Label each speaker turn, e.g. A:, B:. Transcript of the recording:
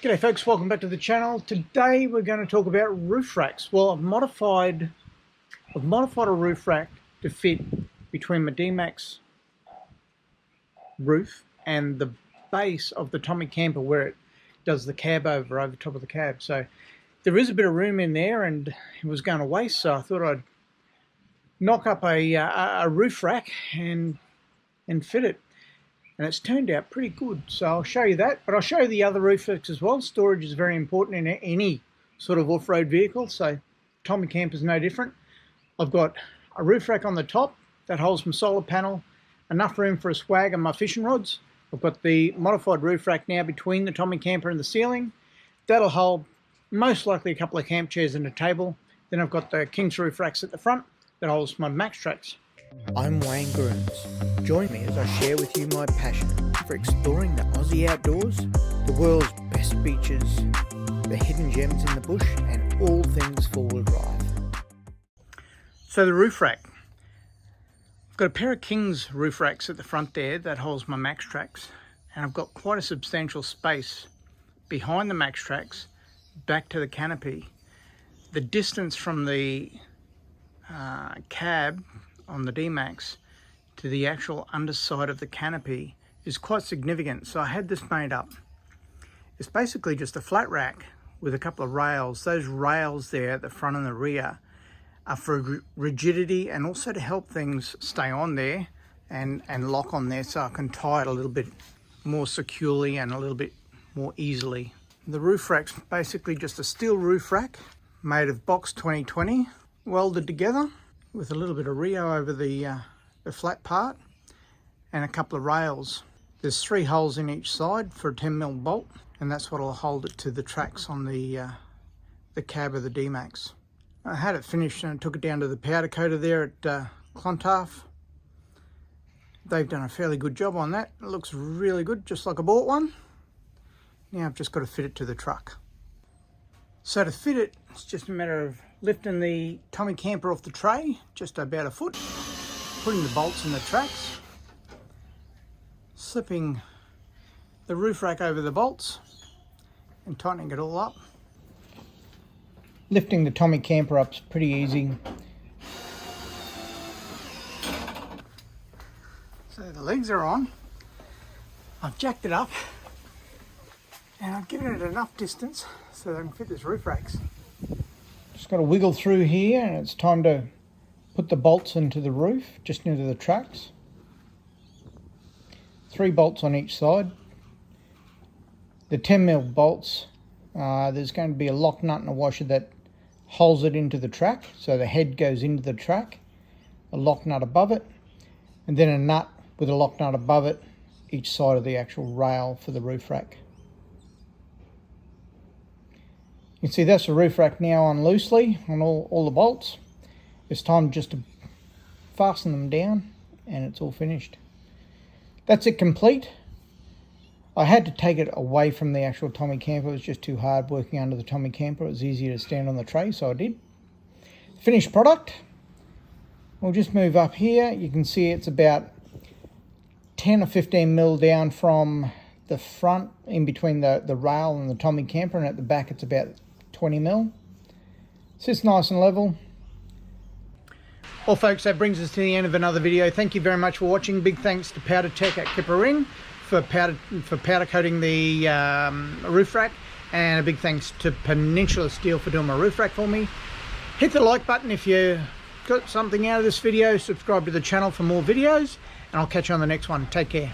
A: G'day folks, welcome back to the channel. Today we're going to talk about roof racks. Well, I've modified a roof rack to fit between my Dmax roof and the base of the Tommy camper where it does the cab over top of the cab. So there is a bit of room in there and it was going to waste, so I thought I'd knock up a roof rack and fit it. And it's turned out pretty good, so I'll show you that, but I'll show you the other roof racks as well. Storage is very important in any sort of off-road vehicle, so Tommy camper is no different. I've got a roof rack on the top that holds my solar panel, enough room for a swag and my fishing rods. I've got the modified roof rack now between the Tommy camper and the ceiling. That'll hold most likely a couple of camp chairs and a table. Then I've got the King's roof racks at the front that holds my Max tracks.
B: I'm Wayne Groomes. Join me as I share with you my passion for exploring the Aussie outdoors, the world's best beaches, the hidden gems in the bush, and all things four-wheel drive.
A: So the roof rack. I've got a pair of King's roof racks at the front there that holds my Max tracks, and I've got quite a substantial space behind the Max tracks back to the canopy. The distance from the cab on the Dmax to the actual underside of the canopy is quite significant, so I had this made up. It's basically just a flat rack with a couple of rails. Those rails there at the front and the rear are for rigidity and also to help things stay on there and lock on there, so I can tie it a little bit more securely and a little bit more easily. The roof rack's basically just a steel roof rack made of box 2020 welded together with a little bit of Rio over the flat part and a couple of rails. There's 3 holes in each side for a 10mm bolt, and that's what will hold it to the tracks on the cab of the Dmax. I had it finished and took it down to the powder coater there at Clontarf. They've done a fairly good job on that. It looks really good, just like I bought one. Now I've just got to fit it to the truck. So to fit it, it's just a matter of lifting the Tommy camper off the tray, just about a foot, putting the bolts in the tracks, slipping the roof rack over the bolts and tightening it all up. Lifting the Tommy camper up's pretty easy. So the legs are on. I've jacked it up and I've given it enough distance so that I can fit this roof racks. Just got to wiggle through here and it's time to put the bolts into the roof, just into the tracks. 3 bolts on each side. The 10mm bolts, there's going to be a lock nut and a washer that holds it into the track, so the head goes into the track, a lock nut above it, and then a nut with a lock nut above it each side of the actual rail for the roof rack. You can see that's the roof rack now on loosely on all the bolts. It's time just to fasten them down and it's all finished. That's it complete. I had to take it away from the actual Tommy camper. It was just too hard working under the Tommy camper. It was easier to stand on the tray, so I did. Finished product. We'll just move up here. You can see it's about 10 or 15mm down from the front in between the rail and the Tommy camper, and at the back it's about 20mm. Sits nice and level. Well folks, that brings us to the end of another video. Thank you very much for watching. Big thanks to Powder Tech at Kippering for powder coating the roof rack, and a big thanks to Peninsula Steel for doing my roof rack for me. Hit the like button if you got something out of this video. Subscribe to the channel for more videos, and I'll catch you on the next one. Take care.